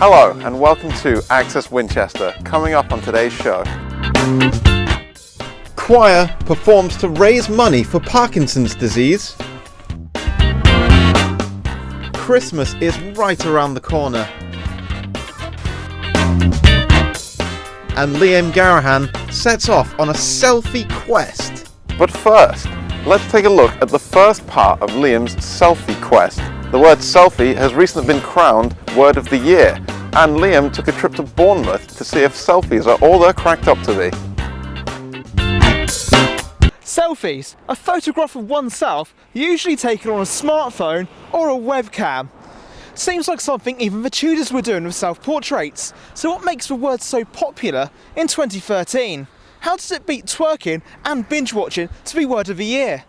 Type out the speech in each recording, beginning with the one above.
Hello and welcome to Access Winchester. Coming up on today's show. Choir performs to raise money for Parkinson's disease. Christmas is right around the corner. And Liam Garrahan sets off on a selfie quest. But first, let's take a look at the first part of Liam's selfie quest. The word selfie has recently been crowned Word of the Year, and Liam took a trip to Bournemouth to see if selfies are all they're cracked up to be. Selfies, a photograph of oneself, usually taken on a smartphone or a webcam. Seems like something even the Tudors were doing with self-portraits. So what makes the word so popular in 2013? How does it beat twerking and binge-watching to be Word of the Year?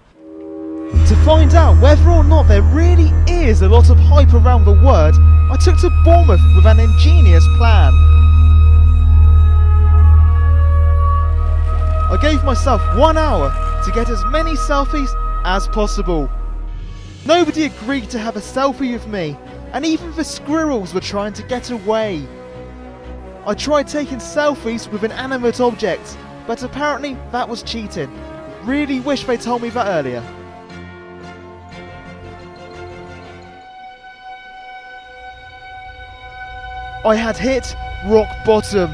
To find out whether or not there really is a lot of hype around the word, I took to Bournemouth with an ingenious plan. I gave myself 1 hour to get as many selfies as possible. Nobody agreed to have a selfie with me, and even the squirrels were trying to get away. I tried taking selfies with inanimate objects, but apparently that was cheating. Really wish they told me that earlier. I had hit rock bottom.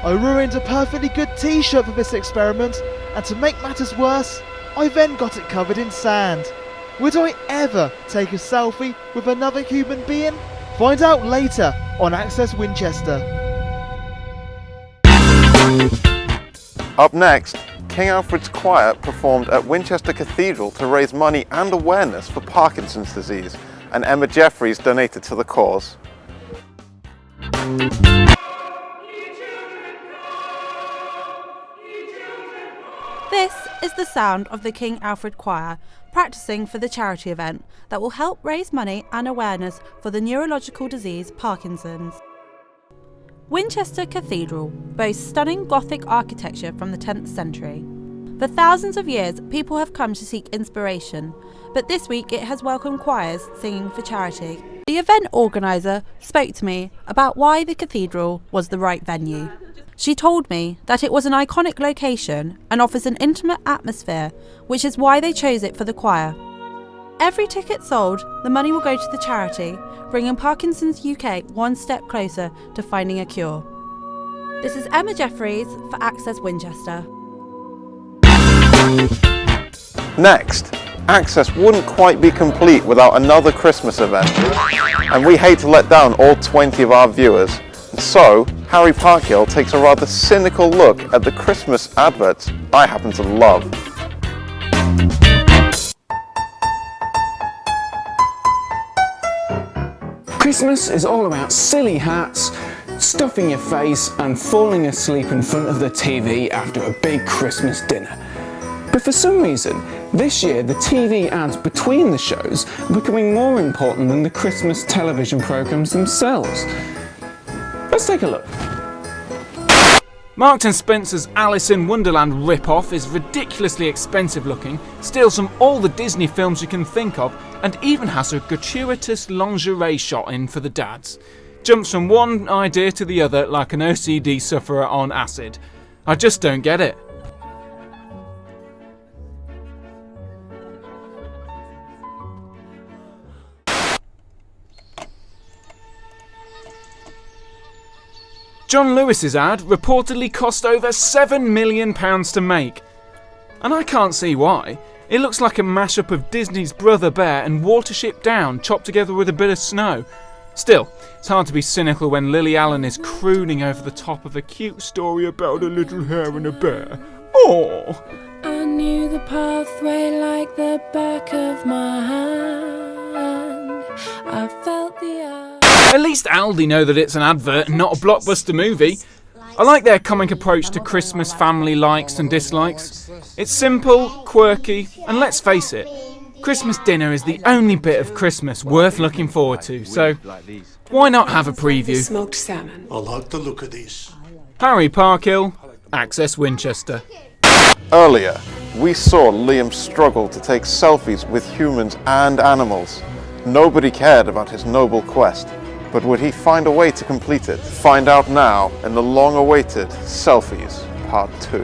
I ruined a perfectly good t-shirt for this experiment, and to make matters worse, I then got it covered in sand. Would I ever take a selfie with another human being? Find out later on Access Winchester. Up next, King Alfred's Choir performed at Winchester Cathedral to raise money and awareness for Parkinson's disease, and Emma Jefferies donated to the cause. This is the sound of the King Alfred Choir practicing for the charity event that will help raise money and awareness for the neurological disease Parkinson's. Winchester Cathedral boasts stunning Gothic architecture from the 10th century. For thousands of years, people have come to seek inspiration, but this week it has welcomed choirs singing for charity. The event organiser spoke to me about why the cathedral was the right venue. She told me that it was an iconic location and offers an intimate atmosphere, which is why they chose it for the choir. Every ticket sold, the money will go to the charity, bringing Parkinson's UK one step closer to finding a cure. This is Emma Jefferies for Access Winchester. Next, Access wouldn't quite be complete without another Christmas event, and we hate to let down all 20 of our viewers. So, Harry Parkhill takes a rather cynical look at the Christmas adverts I happen to love. Christmas is all about silly hats, stuffing your face and falling asleep in front of the TV after a big Christmas dinner. But for some reason, this year the TV ads between the shows are becoming more important than the Christmas television programmes themselves. Let's take a look. Marks & Spencer's Alice in Wonderland rip-off is ridiculously expensive looking, steals from all the Disney films you can think of, and even has a gratuitous lingerie shot in for the dads. Jumps from one idea to the other like an OCD sufferer on acid. I just don't get it. John Lewis's ad reportedly cost over £7 million to make. And I can't see why. It looks like a mashup of Disney's Brother Bear and Watership Down chopped together with a bit of snow. Still, it's hard to be cynical when Lily Allen is crooning over the top of a cute story about a little hare and a bear. Oh! I knew the pathway like the back of my hand. I felt the air. At least Aldi know that it's an advert and not a blockbuster movie. I like their comic approach to Christmas family likes and dislikes. It's simple, quirky, and let's face it, Christmas dinner is the only bit of Christmas worth looking forward to, so why not have a preview? Smoked salmon. I like the look of this. Harry Parkhill, Access Winchester. Earlier, we saw Liam struggle to take selfies with humans and animals. Nobody cared about his noble quest, but would he find a way to complete it? Find out now in the long-awaited Selfies Part 2.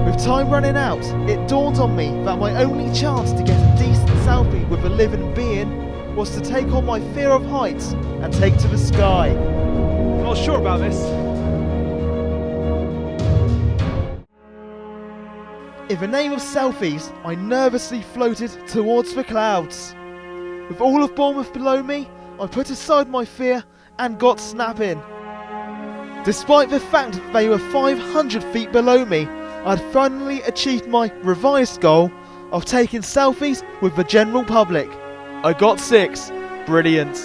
With time running out, it dawned on me that my only chance to get a decent selfie with a living being was to take on my fear of heights and take to the sky. I'm not sure about this. In the name of selfies, I nervously floated towards the clouds. With all of Bournemouth below me, I put aside my fear and got snapping. Despite the fact that they were 500 feet below me, I'd finally achieved my revised goal of taking selfies with the general public. I got 6. Brilliant.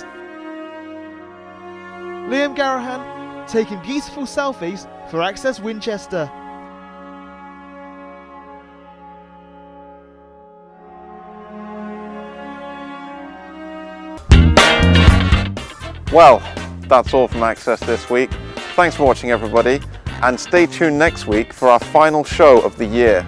Liam Garrahan, taking beautiful selfies for Access Winchester. Well, that's all from Access this week. Thanks for watching, everybody, and stay tuned next week for our final show of the year.